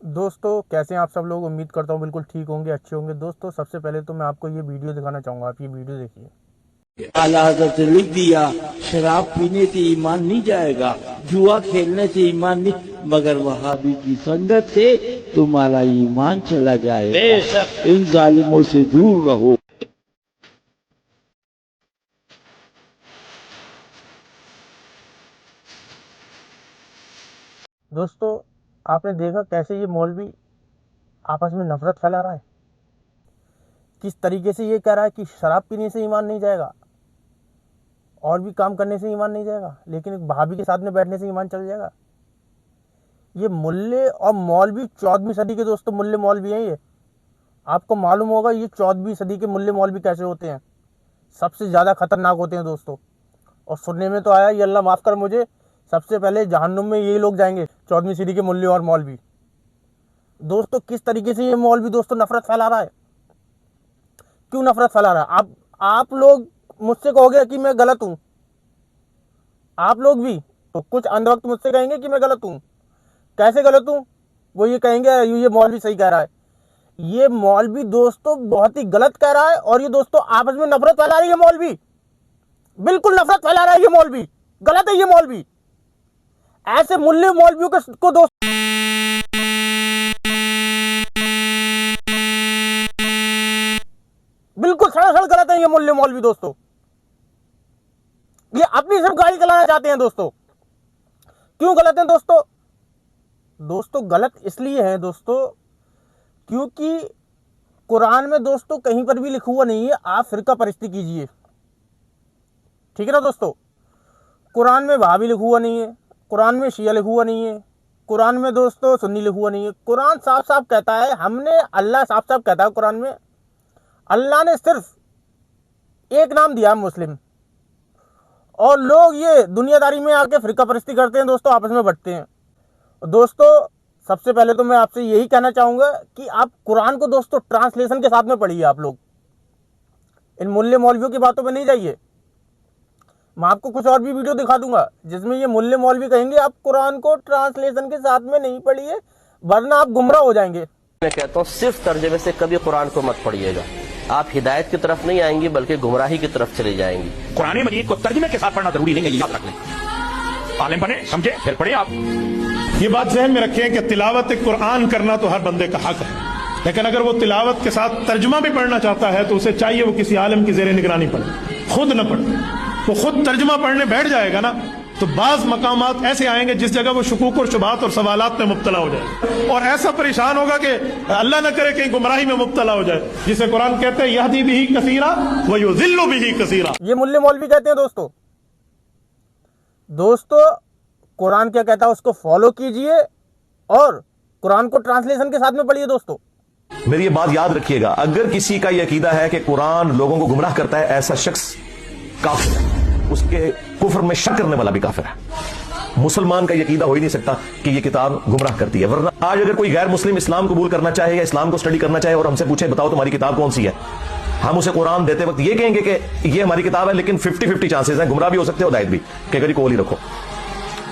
दोस्तों कैसे हैं आप सब लोग। उम्मीद करता हूँ बिल्कुल ठीक होंगे, अच्छे होंगे। दोस्तों सबसे पहले तो मैं आपको ये वीडियो दिखाना चाहूँगा, आप ये वीडियो देखिए। आला हज़रत ने लिख दिया, शराब पीने से ईमान नहीं जाएगा, जुआ खेलने से ईमान नहीं, मगर वहाबी की संगत से तुम्हारा ईमान चला जाएगा। इन जालिमों से दूर रहो। दोस्तों आपने देखा कैसे ये मौलवी आपस में नफरत फैला रहा है। किस तरीके से ये कह रहा है कि शराब पीने से ईमान नहीं जाएगा और भी काम करने से ईमान नहीं जाएगा, लेकिन एक भाभी के साथ में बैठने से ईमान चल जाएगा। ये मुल्ले और मौलवी 14वीं सदी के दोस्तों मुल्ले मौलवी हैं। ये आपको मालूम होगा ये 14वीं सदी के मुल्ले मौलवी कैसे होते हैं, सबसे ज़्यादा खतरनाक होते हैं दोस्तों। और सुनने में तो आया, ये अल्लाह माफ़ कर मुझे, सबसे पहले जहन्नुम में यही लोग जाएंगे, 14वीं सदी के मुल्ले और मौलवी। दोस्तों किस तरीके से ये मौलवी दोस्तों नफरत फैला रहा है, क्यों नफरत फैला रहा है। आप लोग मुझसे कहोगे कि मैं गलत हूं, आप लोग भी तो कुछ अंध वक्त मुझसे कहेंगे कि मैं गलत हूं। कैसे गलत हूं, वो ये कहेंगे ये मौलवी सही कह रहा है। ये मौलवी दोस्तों बहुत ही गलत कह रहा है, और ये दोस्तों आपस में नफरत फैला रही है। मौलवी बिल्कुल नफरत फैला रहा है, ये मौलवी गलत है। ये मौलवी ऐसे मुल्ले मौलवियों को दोस्त बिल्कुल सड़सड़ गलत है। ये मुल्ले मौलवी दोस्तों ये अपनी सिर्फ गाड़ी चलाना चाहते हैं दोस्तों। क्यों गलत है दोस्तों? दोस्तों गलत इसलिए है दोस्तों क्योंकि कुरान में दोस्तों कहीं पर भी लिखा हुआ नहीं है आप फिरका परस्ती कीजिए, ठीक है ना दोस्तों। कुरान में वहाबी लिखा हुआ नहीं है, कुरान में शिया लिखा हुआ नहीं है, कुरान में दोस्तों सुन्नी लिखा हुआ नहीं है। कुरान साफ साफ कहता है, हमने अल्लाह साफ साफ कहता है कुरान में, अल्लाह ने सिर्फ एक नाम दिया मुस्लिम। और लोग ये दुनियादारी में आके फिरका परस्ती करते हैं दोस्तों, आपस में बंटते हैं। दोस्तों सबसे पहले तो मैं आपसे यही कहना चाहूंगा कि आप कुरान को दोस्तों ट्रांसलेशन के साथ में पढ़िए। आप लोग इन मुल्ले मौलवियों की बातों में नहीं जाइए। मैं आपको कुछ और भी वीडियो दिखा दूंगा जिसमें ये मुल्ले मौलवी कहेंगे आप कुरान को ट्रांसलेशन के साथ में नहीं पढ़िए वरना आप गुमराह हो जाएंगे। मैं कहता हूँ सिर्फ तर्जमे से कभी कुरान को मत पढ़िएगा, आप हिदायत की तरफ नहीं आएंगी बल्कि गुमराही की तरफ चले जाएंगी। कुरान मजीद को तर्जमे के साथ पढ़ना जरूरी नहीं है, याद रख लें। आलिम बने, समझे, फिर पढ़े आप। ये बात ज़हन में रखें कि तिलावत कुरान करना तो हर बंदे का हक है, लेकिन अगर वो तिलावत के साथ तर्जुमा भी पढ़ना चाहता है तो उसे चाहिए वो किसी आलिम की ज़ेरे निगरानी पढ़े, खुद न पढ़े। वो खुद तर्जुमा पढ़ने बैठ जाएगा ना तो बाज मकामात ऐसे आएंगे जिस जगह वो शुकूक और शुबात और सवालात में मुब्तला हो जाए, और ऐसा परेशान होगा कि अल्लाह न करे कहीं गुमराही में मुब्तला हो जाए, जिसे कुरान कहते हैं यहदी बिही कसीरा व युज़िल्लु बिही कसीरा। ये मुल्ले मौलवी कहते हैं दोस्तों कुरान क्या कहता है उसको फॉलो कीजिए और कुरान को ट्रांसलेशन के साथ में पढ़िए। दोस्तों मेरी ये बात याद रखिएगा, अगर किसी का यह अकीदा है कि कुरान लोगों को गुमराह करता है, ऐसा शख्स काफिर है, उसके कुफ्र में शक करने वाला भी काफिर है। मुसलमान का यकीदा हो ही नहीं सकता कि ये किताब गुमराह करती है। वरना आज अगर कोई गैर मुस्लिम इस्लाम कबूल करना चाहे या इस्लाम को स्टडी करना चाहे और हमसे पूछे बताओ तुम्हारी किताब कौन सी है, हम उसे कुरान देते वक्त ये कहेंगे कि ये हमारी किताब है, लेकिन 50-50 चांसेस हैं, गुमराह भी हो सकते हो, हिदायत भी, कि अगर कोल ही रखो।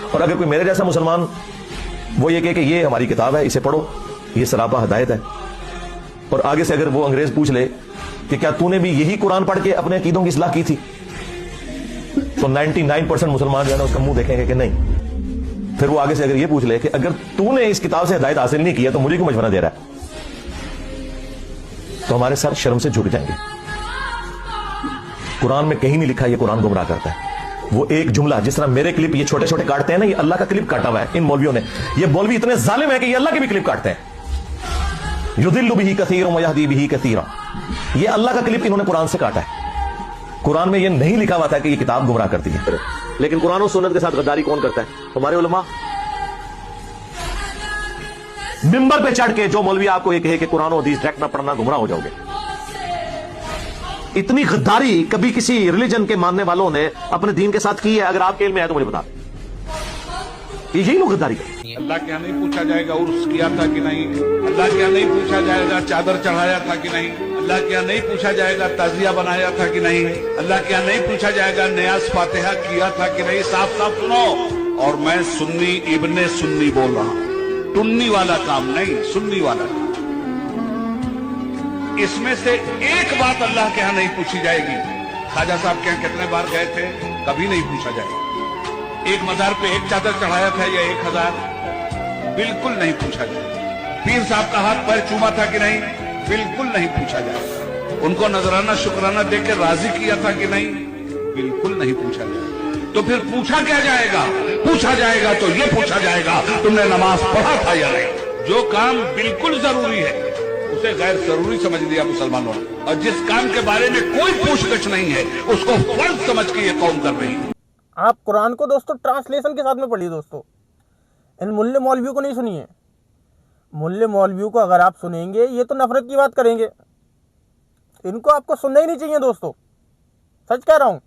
और अगर कोई मेरे जैसा मुसलमान वो ये कहे कि ये हमारी किताब है, इसे पढ़ो, ये सरापा हिदायत है, और आगे से अगर वो अंग्रेज पूछ ले कि क्या तूने भी यही कुरान पढ़ के अपने अकीदों की इस्लाह की थी, तो 99% मुसलमान जो है ना उसका मुंह देखेंगे कि नहीं। फिर वो आगे से अगर ये पूछ ले कि अगर तूने इस किताब से हिदायत हासिल नहीं किया तो मुझे क्यों मशवरा दे रहा है, तो हमारे सर शर्म से झुक जाएंगे। कुरान में कहीं नहीं लिखा ये कुरान गुमराह करता है। वो एक जुमला, जिस तरह मेरे क्लिप ये छोटे छोटे काटते हैं ना, ये अल्लाह का क्लिप काटा हुआ है इन मौलवियों ने। ये मौलवी इतने जालिम है कि ये अल्लाह के भी क्लिप काटते हैं। युदिल्लु बिही कसीरन व यहदी बिही कसीरा, ये अल्लाह का क्लिप इन्होंने कुरान से काटा है। कुरान में ये नहीं लिखा हुआ था कि ये किताब गुमराह करती है। लेकिन कुरान और सुन्नत के साथ गद्दारी कौन करता है? हमारे उलमा। मिंबर पे चढ़ के जो मौलवी आपको ये कहे कि कुरान और हदीस डायरेक्ट ना पढ़ना गुमराह हो जाओगे, इतनी गद्दारी कभी किसी रिलीजन के मानने वालों ने अपने दीन के साथ की है? अगर आपके इल्म में है तो मुझे बता। यही लोग गद्दारी करते हैं। अल्लाह के यहाँ नहीं पूछा जाएगा उर्स किया था कि नहीं, अल्लाह के यहाँ नहीं पूछा जाएगा चादर चढ़ाया था कि नहीं, अल्लाह के यहाँ नहीं पूछा जाएगा ताजिया बनाया था कि नहीं, अल्लाह के यहाँ नहीं पूछा जाएगा नियाज फातिहा किया था कि नहीं। साफ साफ सुनो, और मैं सुन्नी इब्ने सुन्नी बोल रहा हूं। टुन्नी वाला काम नहीं, सुन्नी वाला काम। इसमें से एक बात अल्लाह के यहाँ नहीं पूछी जाएगी। ख्वाजा साहब के यहाँ कितने बार गए थे, कभी नहीं पूछा जाएगा। एक मजार पे एक चादर चढ़ाया था या 1000, बिल्कुल नहीं पूछा जाएगा। पीर साहब का हाथ पैर चूमा था कि नहीं, बिल्कुल नहीं पूछा जाएगा। उनको नजराना शुक्राना दे के राजी किया था कि नहीं, बिल्कुल नहीं पूछा जाएगा। तो फिर पूछा क्या जाएगा? पूछा जाएगा तो ये पूछा जाएगा तुमने नमाज पढ़ा था या नहीं। जो काम बिल्कुल जरूरी है उसे गैर जरूरी समझ लिया मुसलमानों ने, और जिस काम के बारे में कोई पूछताछ नहीं है उसको फर्ज समझ के ये कौम कर रही है। आप कुरान को दोस्तों ट्रांसलेशन के साथ में पढ़िए दोस्तों, इन मुल्ले मौलवियों को नहीं सुनिए। मुल्ले मौलवियों को अगर आप सुनेंगे ये तो नफरत की बात करेंगे, इनको आपको सुनना ही नहीं चाहिए दोस्तों, सच कह रहा हूँ।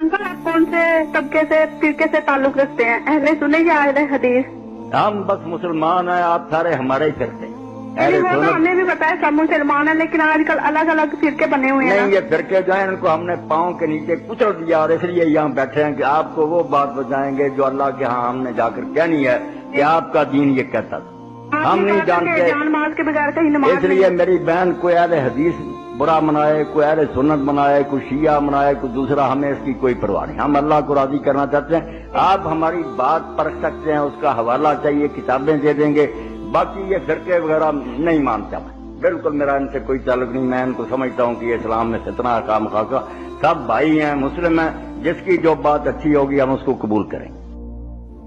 अंकल आप कौन से तबके से फिरके से ताल्लुक रखते हैं, अहले सुन्नत या अहले हदीस? हम बस मुसलमान हैं, आप सारे हमारे ही फिरके। हमने भी बताया सब मुसलमान है, लेकिन आजकल अलग अलग फिरके बने हुए हैं। नहीं, ये फिरके जो है इनको हमने पाँव के नीचे कुचल दिया, और इसलिए यहाँ बैठे हैं कि आपको वो बात बताएंगे जो अल्लाह के यहाँ हमने जाकर कहनी है कि आपका दीन ये कहता था। हम नहीं जानते, के बगैर कहीं नमाज। इसलिए मेरी बहन कोई अहले हदीस बुरा मनाए, कोई अहले सुन्नत मनाए, कोई शिया मनाए, कोई दूसरा, हमें इसकी कोई परवाह नहीं। हम अल्लाह को राजी करना चाहते हैं। आप हमारी बात परख सकते हैं, उसका हवाला चाहिए, किताबें दे देंगे। बाकी ये फिरके वगैरह नहीं मानता मैं, बिल्कुल मेरा इनसे कोई ताल्लुक नहीं। मैं इनको समझता हूँ कि इस्लाम में इतना काम खाका, सब भाई हैं, मुस्लिम हैं, जिसकी जो बात अच्छी होगी हम उसको कबूल करेंगे।